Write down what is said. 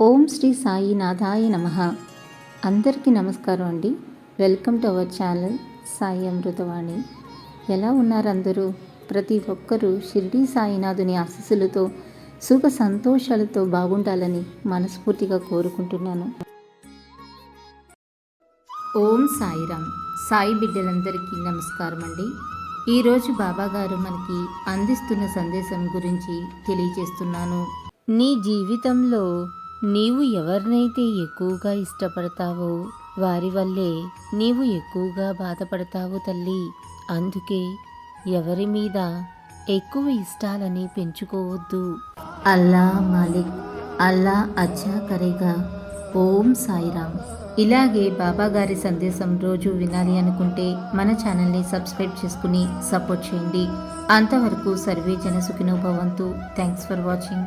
ఓం శ్రీ సాయినాథాయ నమః. అందరికీ నమస్కారం అండి. Welcome to our channel Sai Amruthavani. ఎలా ఉన్నారు అందరూ? ప్రతి ఒక్కరూ షిరిడి సాయినాథుని ఆశీస్సులతో సుఖ సంతోషాలతో బాగుండాలని మనస్ఫూర్తిగా కోరుకుంటున్నాను. ఓం సాయిరామ్. సాయి బిడ్డలందరికీ నమస్కారం అండి. ఈరోజు బాబాగారు మనకి అందిస్తున్న సందేశం గురించి తెలియజేస్తున్నాను. నీ జీవితంలో నీవు ఎవరినైతే ఎక్కువగా ఇష్టపడతావో వారి వల్లే నీవు ఎక్కువగా బాధపడతావు తల్లి. అందుకే ఎవరి మీద ఎక్కువ ఇష్టాలని పెంచుకోవద్దు. అల్లా మాలిక్, అల్లా అచ్చా కరేగా. ఓం సాయిరామ్. ఇలాగే బాబాగారి సందేశం రోజు వినాలి అనుకుంటే మన ఛానల్ని సబ్స్క్రైబ్ చేసుకుని సపోర్ట్ చేయండి. అంతవరకు సర్వే జన సుఖినో భవంతు. Thanks for watching.